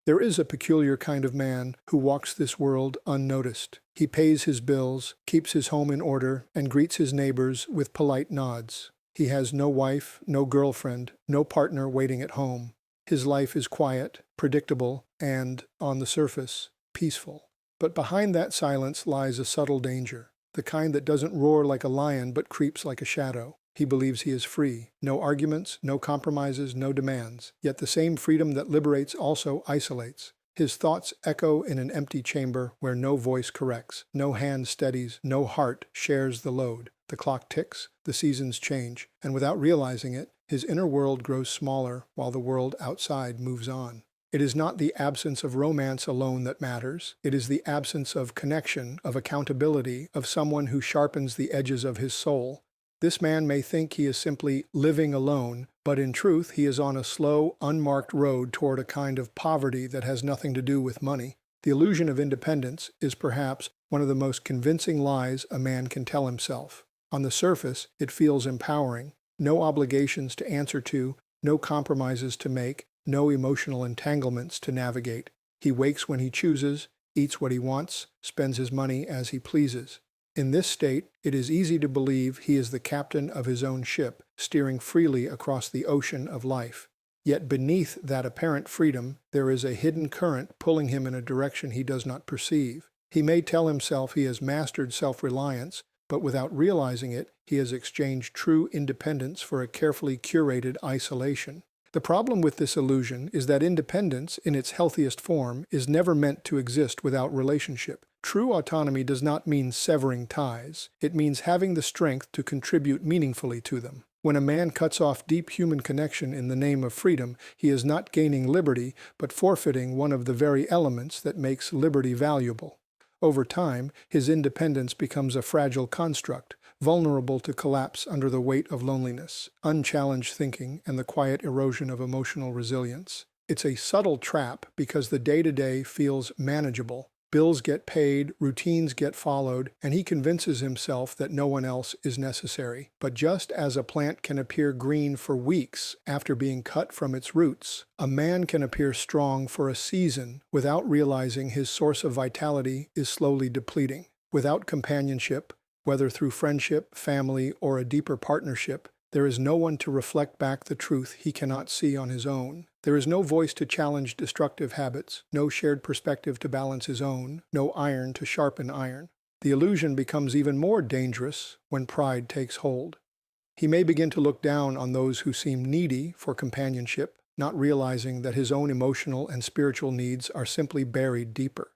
There is a peculiar kind of man who walks this world unnoticed. He pays his bills, keeps his home in order, and greets his neighbors with polite nods. He has no wife, no girlfriend, no partner waiting at home. His life is quiet, predictable, and, on the surface, peaceful. But behind that silence lies a subtle danger, the kind that doesn't roar like a lion but creeps like a shadow. He believes he is free. No arguments, no compromises, no demands. Yet the same freedom that liberates also isolates. His thoughts echo in an empty chamber where no voice corrects, no hand steadies, no heart shares the load. The clock ticks, the seasons change, and without realizing it, his inner world grows smaller while the world outside moves on. It is not the absence of romance alone that matters. It is the absence of connection, of accountability, of someone who sharpens the edges of his soul. This man may think he is simply living alone, but in truth he is on a slow, unmarked road toward a kind of poverty that has nothing to do with money. The illusion of independence is perhaps one of the most convincing lies a man can tell himself. On the surface, it feels empowering. No obligations to answer to, no compromises to make, no emotional entanglements to navigate. He wakes when he chooses, eats what he wants, spends his money as he pleases. In this state, it is easy to believe he is the captain of his own ship, steering freely across the ocean of life. Yet beneath that apparent freedom, there is a hidden current pulling him in a direction he does not perceive. He may tell himself he has mastered self-reliance, but without realizing it, he has exchanged true independence for a carefully curated isolation. The problem with this illusion is that independence, in its healthiest form, is never meant to exist without relationship. True autonomy does not mean severing ties. It means having the strength to contribute meaningfully to them. When a man cuts off deep human connection in the name of freedom, he is not gaining liberty, but forfeiting one of the very elements that makes liberty valuable. Over time, his independence becomes a fragile construct, vulnerable to collapse under the weight of loneliness, unchallenged thinking, and the quiet erosion of emotional resilience. It's a subtle trap because the day-to-day feels manageable. Bills get paid, routines get followed, and he convinces himself that no one else is necessary. But just as a plant can appear green for weeks after being cut from its roots, a man can appear strong for a season without realizing his source of vitality is slowly depleting. Without companionship, whether through friendship, family, or a deeper partnership, there is no one to reflect back the truth he cannot see on his own. There is no voice to challenge destructive habits, no shared perspective to balance his own, no iron to sharpen iron. The illusion becomes even more dangerous when pride takes hold. He may begin to look down on those who seem needy for companionship, not realizing that his own emotional and spiritual needs are simply buried deeper.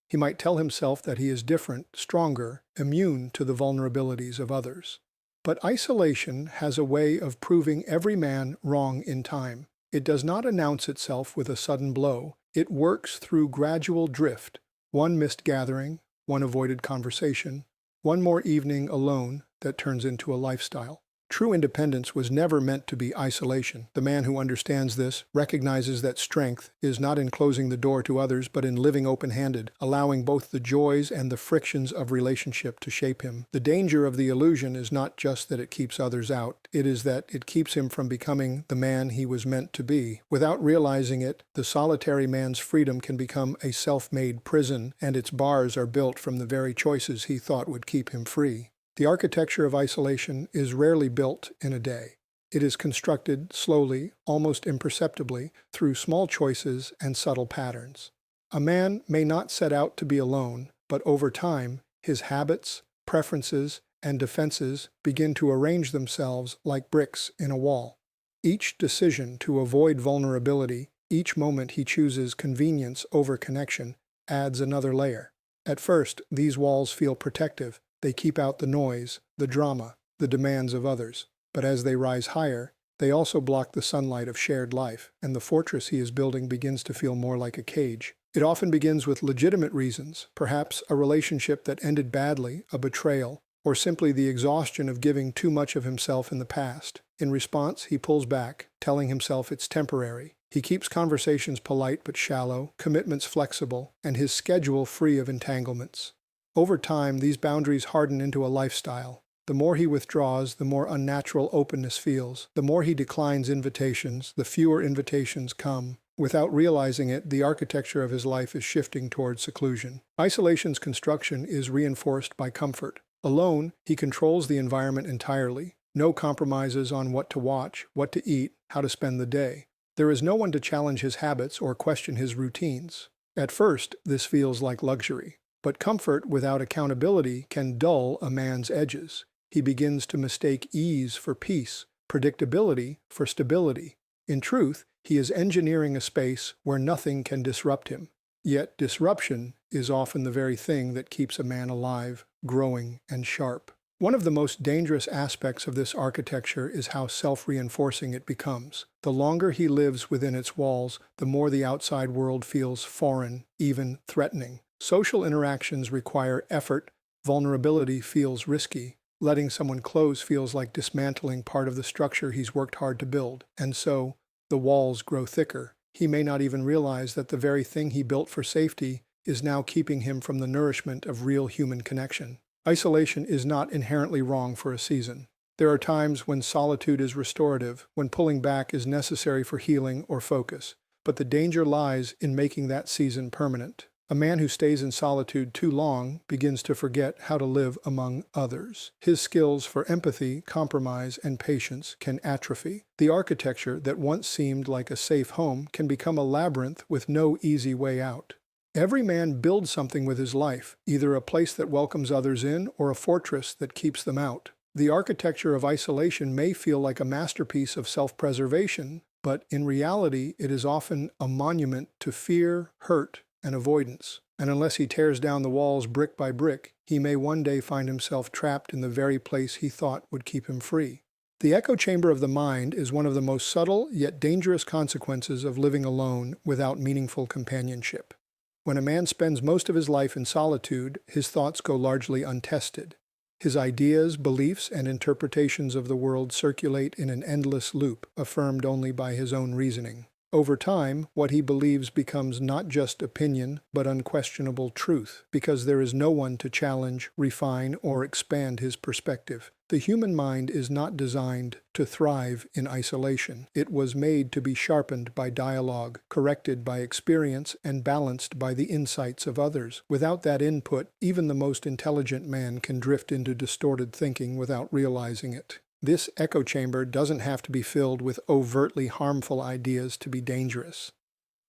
He might tell himself that he is different, stronger, immune to the vulnerabilities of others. But isolation has a way of proving every man wrong in time. It does not announce itself with a sudden blow. It works through gradual drift. One missed gathering, one avoided conversation, one more evening alone that turns into a lifestyle. True independence was never meant to be isolation. The man who understands this recognizes that strength is not in closing the door to others, but in living open-handed, allowing both the joys and the frictions of relationship to shape him. The danger of the illusion is not just that it keeps others out, it is that it keeps him from becoming the man he was meant to be. Without realizing it, the solitary man's freedom can become a self-made prison, and its bars are built from the very choices he thought would keep him free. The architecture of isolation is rarely built in a day. It is constructed slowly, almost imperceptibly, through small choices and subtle patterns. A man may not set out to be alone, but over time, his habits, preferences, and defenses begin to arrange themselves like bricks in a wall. Each decision to avoid vulnerability, each moment he chooses convenience over connection, adds another layer. At first, these walls feel protective. They keep out the noise, the drama, the demands of others. But as they rise higher, they also block the sunlight of shared life, and the fortress he is building begins to feel more like a cage. It often begins with legitimate reasons, perhaps a relationship that ended badly, a betrayal, or simply the exhaustion of giving too much of himself in the past. In response, he pulls back, telling himself it's temporary. He keeps conversations polite but shallow, commitments flexible, and his schedule free of entanglements. Over time, these boundaries harden into a lifestyle. The more he withdraws, the more unnatural openness feels. The more he declines invitations, the fewer invitations come. Without realizing it, the architecture of his life is shifting towards seclusion. Isolation's construction is reinforced by comfort. Alone, he controls the environment entirely. No compromises on what to watch, what to eat, how to spend the day. There is no one to challenge his habits or question his routines. At first, this feels like luxury. But comfort without accountability can dull a man's edges. He begins to mistake ease for peace, predictability for stability. In truth, he is engineering a space where nothing can disrupt him. Yet disruption is often the very thing that keeps a man alive, growing, and sharp. One of the most dangerous aspects of this architecture is how self-reinforcing it becomes. The longer he lives within its walls, the more the outside world feels foreign, even threatening. Social interactions require effort, vulnerability feels risky. Letting someone close feels like dismantling part of the structure he's worked hard to build, and so the walls grow thicker. He may not even realize that the very thing he built for safety is now keeping him from the nourishment of real human connection. Isolation is not inherently wrong for a season. There are times when solitude is restorative, when pulling back is necessary for healing or focus, but the danger lies in making that season permanent. A man who stays in solitude too long begins to forget how to live among others. His skills for empathy, compromise, and patience can atrophy. The architecture that once seemed like a safe home can become a labyrinth with no easy way out. Every man builds something with his life, either a place that welcomes others in or a fortress that keeps them out. The architecture of isolation may feel like a masterpiece of self-preservation, but in reality it is often a monument to fear, hurt, and avoidance. And unless he tears down the walls brick by brick, he may one day find himself trapped in the very place he thought would keep him free. The echo chamber of the mind is one of the most subtle yet dangerous consequences of living alone without meaningful companionship. When a man spends most of his life in solitude, his thoughts go largely untested. His ideas, beliefs, and interpretations of the world circulate in an endless loop, affirmed only by his own reasoning. Over time, what he believes becomes not just opinion, but unquestionable truth, because there is no one to challenge, refine, or expand his perspective. The human mind is not designed to thrive in isolation. It was made to be sharpened by dialogue, corrected by experience, and balanced by the insights of others. Without that input, even the most intelligent man can drift into distorted thinking without realizing it. This echo chamber doesn't have to be filled with overtly harmful ideas to be dangerous.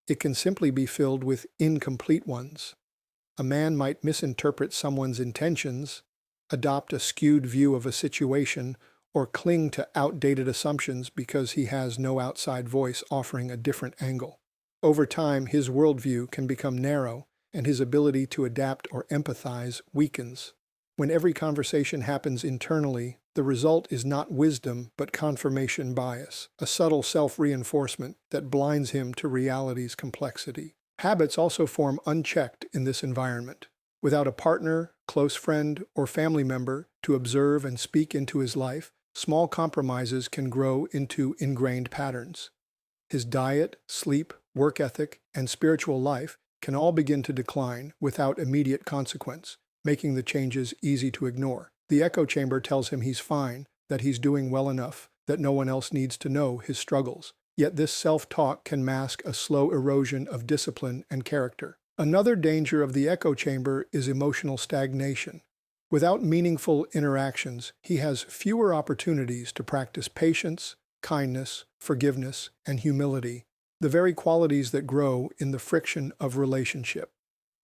It can simply be filled with incomplete ones. A man might misinterpret someone's intentions, adopt a skewed view of a situation, or cling to outdated assumptions because he has no outside voice offering a different angle. Over time, his worldview can become narrow, and his ability to adapt or empathize weakens. When every conversation happens internally, the result is not wisdom but confirmation bias, a subtle self-reinforcement that blinds him to reality's complexity. Habits also form unchecked in this environment. Without a partner, close friend, or family member to observe and speak into his life, small compromises can grow into ingrained patterns. His diet, sleep, work ethic, and spiritual life can all begin to decline without immediate consequence, making the changes easy to ignore. The echo chamber tells him he's fine, that he's doing well enough, that no one else needs to know his struggles. Yet this self-talk can mask a slow erosion of discipline and character. Another danger of the echo chamber is emotional stagnation. Without meaningful interactions, he has fewer opportunities to practice patience, kindness, forgiveness, and humility, the very qualities that grow in the friction of relationship.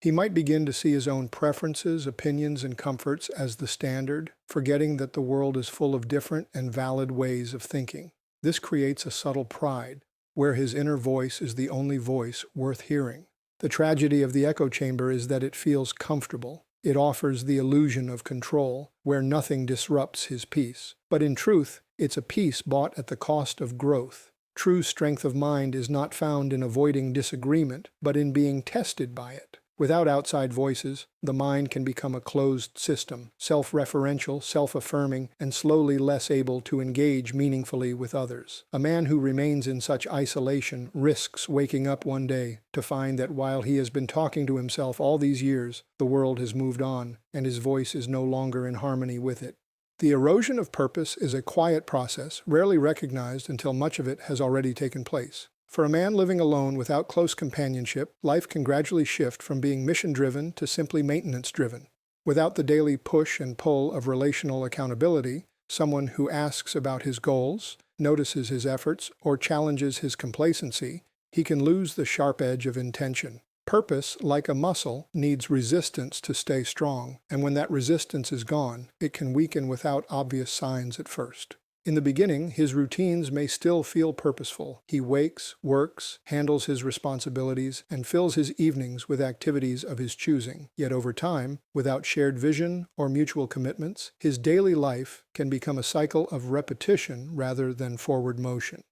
He might begin to see his own preferences, opinions, and comforts as the standard, forgetting that the world is full of different and valid ways of thinking. This creates a subtle pride, where his inner voice is the only voice worth hearing. The tragedy of the echo chamber is that it feels comfortable. It offers the illusion of control, where nothing disrupts his peace. But in truth, it's a peace bought at the cost of growth. True strength of mind is not found in avoiding disagreement, but in being tested by it. Without outside voices, the mind can become a closed system, self-referential, self-affirming, and slowly less able to engage meaningfully with others. A man who remains in such isolation risks waking up one day to find that while he has been talking to himself all these years, the world has moved on, and his voice is no longer in harmony with it. The erosion of purpose is a quiet process, rarely recognized until much of it has already taken place. For a man living alone without close companionship, life can gradually shift from being mission-driven to simply maintenance-driven. Without the daily push and pull of relational accountability, someone who asks about his goals, notices his efforts, or challenges his complacency, he can lose the sharp edge of intention. Purpose, like a muscle, needs resistance to stay strong, and when that resistance is gone, it can weaken without obvious signs at first. In the beginning, his routines may still feel purposeful. He wakes, works, handles his responsibilities, and fills his evenings with activities of his choosing. Yet over time, without shared vision or mutual commitments, his daily life can become a cycle of repetition rather than forward motion.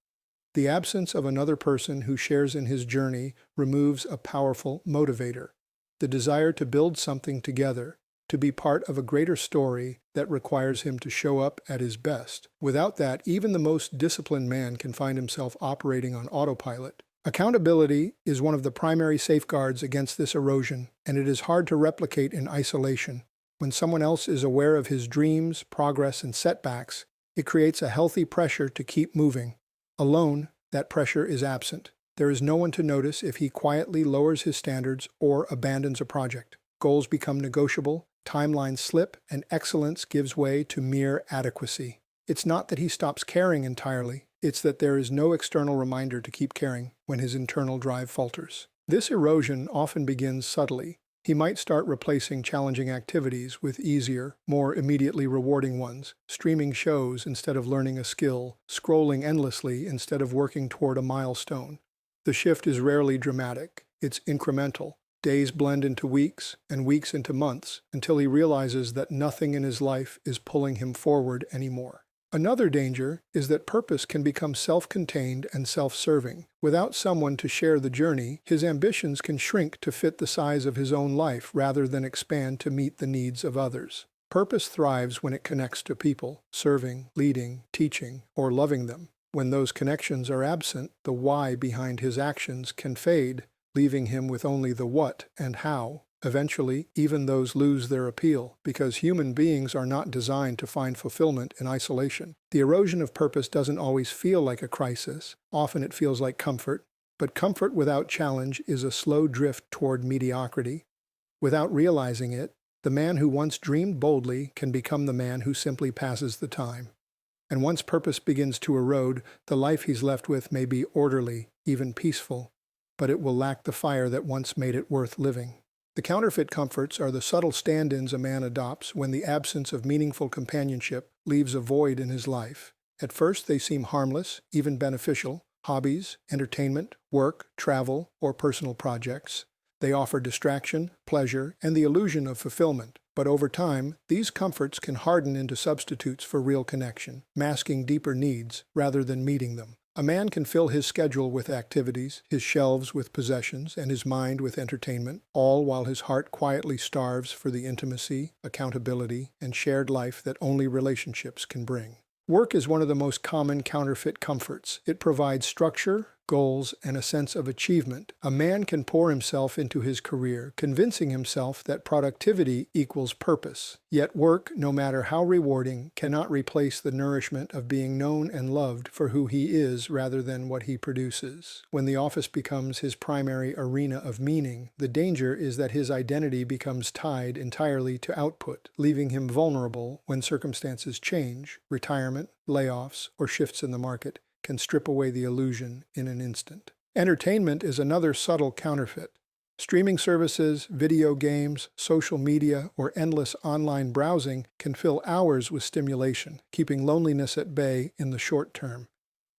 The absence of another person who shares in his journey removes a powerful motivator, the desire to build something together, to be part of a greater story that requires him to show up at his best. Without that, even the most disciplined man can find himself operating on autopilot. Accountability is one of the primary safeguards against this erosion, and it is hard to replicate in isolation. When someone else is aware of his dreams, progress, and setbacks, it creates a healthy pressure to keep moving. Alone, that pressure is absent. There is no one to notice if he quietly lowers his standards or abandons a project. Goals become negotiable, timelines slip, and excellence gives way to mere adequacy. It's not that he stops caring entirely, it's that there is no external reminder to keep caring when his internal drive falters. This erosion often begins subtly. He might start replacing challenging activities with easier, more immediately rewarding ones, streaming shows instead of learning a skill, scrolling endlessly instead of working toward a milestone. The shift is rarely dramatic, it's incremental. Days blend into weeks, and weeks into months, until he realizes that nothing in his life is pulling him forward anymore. Another danger is that purpose can become self-contained and self-serving. Without someone to share the journey, his ambitions can shrink to fit the size of his own life rather than expand to meet the needs of others. Purpose thrives when it connects to people, serving, leading, teaching, or loving them. When those connections are absent, the why behind his actions can fade, leaving him with only the what and how. Eventually, even those lose their appeal, because human beings are not designed to find fulfillment in isolation. The erosion of purpose doesn't always feel like a crisis. Often it feels like comfort, but comfort without challenge is a slow drift toward mediocrity. Without realizing it, the man who once dreamed boldly can become the man who simply passes the time. And once purpose begins to erode, the life he's left with may be orderly, even peaceful, but it will lack the fire that once made it worth living. The counterfeit comforts are the subtle stand-ins a man adopts when the absence of meaningful companionship leaves a void in his life. At first they seem harmless, even beneficial: hobbies, entertainment, work, travel, or personal projects. They offer distraction, pleasure, and the illusion of fulfillment. But over time, these comforts can harden into substitutes for real connection, masking deeper needs rather than meeting them. A man can fill his schedule with activities, his shelves with possessions, and his mind with entertainment, all while his heart quietly starves for the intimacy, accountability, and shared life that only relationships can bring. Work is one of the most common counterfeit comforts. It provides structure, goals, and a sense of achievement. A man can pour himself into his career, convincing himself that productivity equals purpose. Yet work, no matter how rewarding, cannot replace the nourishment of being known and loved for who he is rather than what he produces. When the office becomes his primary arena of meaning, the danger is that his identity becomes tied entirely to output, leaving him vulnerable when circumstances change. Retirement, layoffs, or shifts in the market can strip away the illusion in an instant. Entertainment is another subtle counterfeit. Streaming services, video games, social media, or endless online browsing can fill hours with stimulation, keeping loneliness at bay in the short term.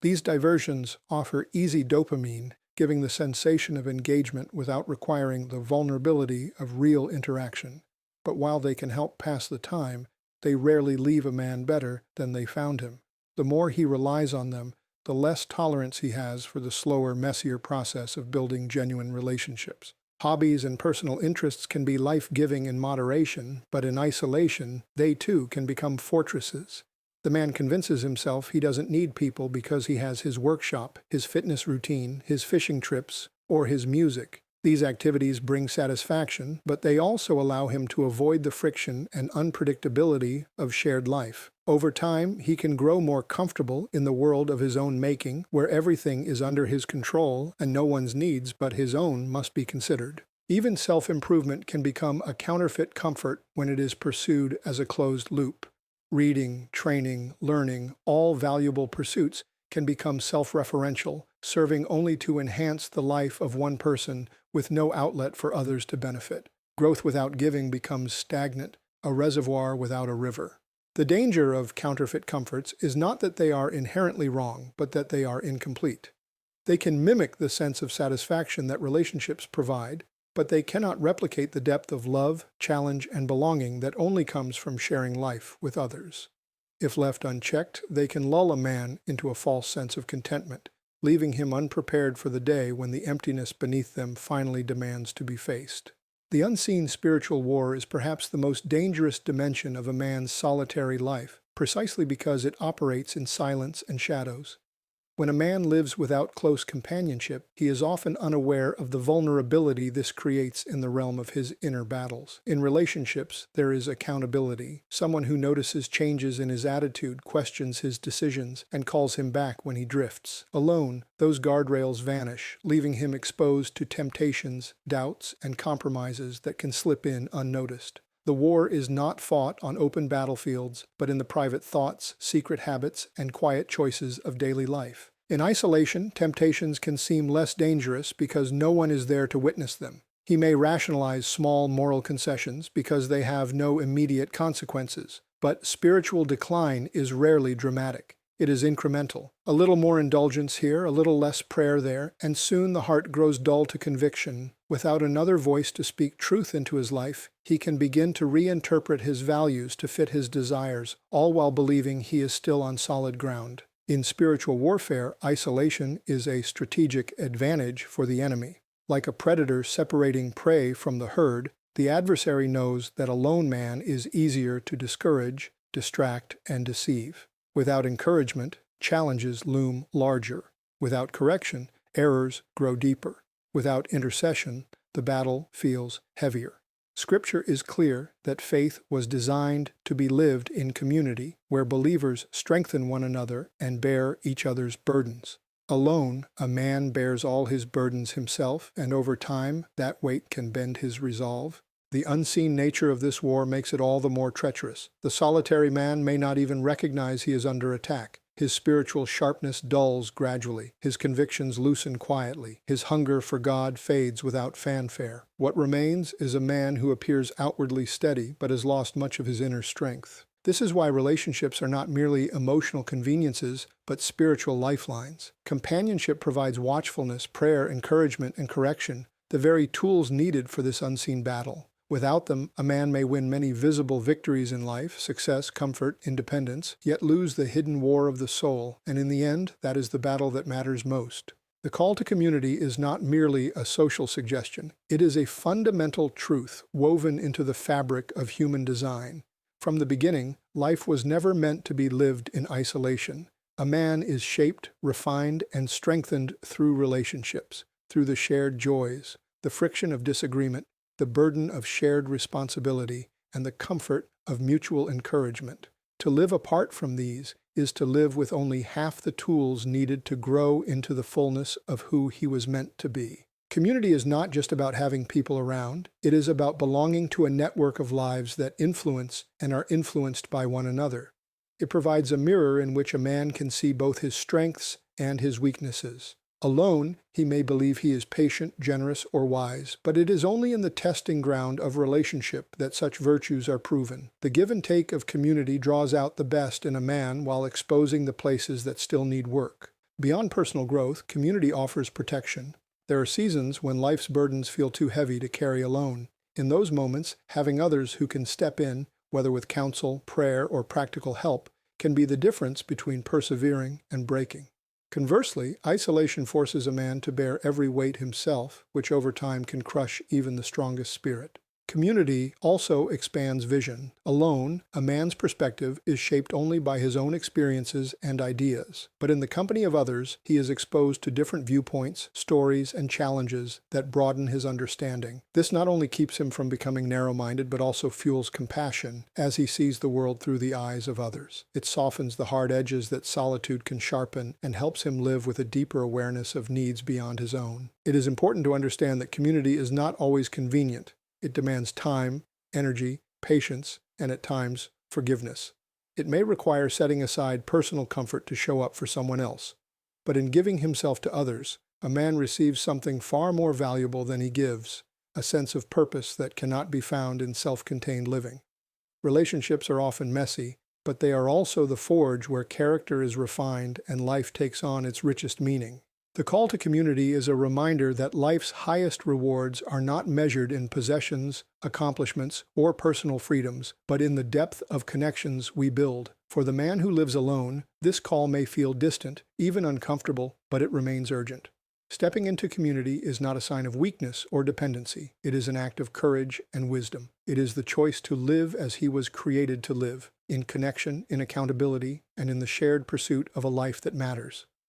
These diversions offer easy dopamine, giving the sensation of engagement without requiring the vulnerability of real interaction. But while they can help pass the time, they rarely leave a man better than they found him. The more he relies on them, the less tolerance he has for the slower, messier process of building genuine relationships. Hobbies and personal interests can be life-giving in moderation, but in isolation, they too can become fortresses. The man convinces himself he doesn't need people because he has his workshop, his fitness routine, his fishing trips, or his music. These activities bring satisfaction, but they also allow him to avoid the friction and unpredictability of shared life. Over time, he can grow more comfortable in the world of his own making, where everything is under his control and no one's needs but his own must be considered. Even self-improvement can become a counterfeit comfort when it is pursued as a closed loop. Reading, training, learning, all valuable pursuits can become self-referential, serving only to enhance the life of one person with no outlet for others to benefit. Growth without giving becomes stagnant, a reservoir without a river. The danger of counterfeit comforts is not that they are inherently wrong, but that they are incomplete. They can mimic the sense of satisfaction that relationships provide, but they cannot replicate the depth of love, challenge, and belonging that only comes from sharing life with others. If left unchecked, they can lull a man into a false sense of contentment, leaving him unprepared for the day when the emptiness beneath them finally demands to be faced. The unseen spiritual war is perhaps the most dangerous dimension of a man's solitary life, precisely because it operates in silence and shadows. When a man lives without close companionship, he is often unaware of the vulnerability this creates in the realm of his inner battles. In relationships, there is accountability. Someone who notices changes in his attitude, questions his decisions, and calls him back when he drifts. Alone, those guardrails vanish, leaving him exposed to temptations, doubts, and compromises that can slip in unnoticed. The war is not fought on open battlefields, but in the private thoughts, secret habits, and quiet choices of daily life. In isolation, temptations can seem less dangerous because no one is there to witness them. He may rationalize small moral concessions because they have no immediate consequences, but spiritual decline is rarely dramatic. It is incremental. A little more indulgence here, a little less prayer there, and soon the heart grows dull to conviction. Without another voice to speak truth into his life, he can begin to reinterpret his values to fit his desires, all while believing he is still on solid ground. In spiritual warfare, isolation is a strategic advantage for the enemy. Like a predator separating prey from the herd, the adversary knows that a lone man is easier to discourage, distract, and deceive. Without encouragement, challenges loom larger. Without correction, errors grow deeper. Without intercession, the battle feels heavier. Scripture is clear that faith was designed to be lived in community, where believers strengthen one another and bear each other's burdens. Alone, a man bears all his burdens himself, and over time, that weight can bend his resolve. The unseen nature of this war makes it all the more treacherous. The solitary man may not even recognize he is under attack. His spiritual sharpness dulls gradually. His convictions loosen quietly. His hunger for God fades without fanfare. What remains is a man who appears outwardly steady but has lost much of his inner strength. This is why relationships are not merely emotional conveniences, but spiritual lifelines. Companionship provides watchfulness, prayer, encouragement, and correction, the very tools needed for this unseen battle. Without them, a man may win many visible victories in life, success, comfort, independence, yet lose the hidden war of the soul, and in the end, that is the battle that matters most. The call to community is not merely a social suggestion. It is a fundamental truth woven into the fabric of human design. From the beginning, life was never meant to be lived in isolation. A man is shaped, refined, and strengthened through relationships, through the shared joys, the friction of disagreement, the burden of shared responsibility, and the comfort of mutual encouragement. To live apart from these is to live with only half the tools needed to grow into the fullness of who he was meant to be. Community is not just about having people around. It is about belonging to a network of lives that influence and are influenced by one another. It provides a mirror in which a man can see both his strengths and his weaknesses. Alone, he may believe he is patient, generous, or wise, but it is only in the testing ground of relationship that such virtues are proven. The give and take of community draws out the best in a man while exposing the places that still need work. Beyond personal growth, community offers protection. There are seasons when life's burdens feel too heavy to carry alone. In those moments, having others who can step in, whether with counsel, prayer, or practical help, can be the difference between persevering and breaking. Conversely, isolation forces a man to bear every weight himself, which over time can crush even the strongest spirit. Community also expands vision. Alone, a man's perspective is shaped only by his own experiences and ideas. But in the company of others, he is exposed to different viewpoints, stories, and challenges that broaden his understanding. This not only keeps him from becoming narrow-minded, but also fuels compassion as he sees the world through the eyes of others. It softens the hard edges that solitude can sharpen and helps him live with a deeper awareness of needs beyond his own. It is important to understand that community is not always convenient. It demands time, energy, patience, and at times, forgiveness. It may require setting aside personal comfort to show up for someone else. But in giving himself to others, a man receives something far more valuable than he gives, a sense of purpose that cannot be found in self-contained living. Relationships are often messy, but they are also the forge where character is refined and life takes on its richest meaning. The call to community is a reminder that life's highest rewards are not measured in possessions, accomplishments, or personal freedoms, but in the depth of connections we build. For the man who lives alone, this call may feel distant, even uncomfortable, but it remains urgent. Stepping into community is not a sign of weakness or dependency. It is an act of courage and wisdom. It is the choice to live as he was created to live, in connection, in accountability, and in the shared pursuit of a life that matters.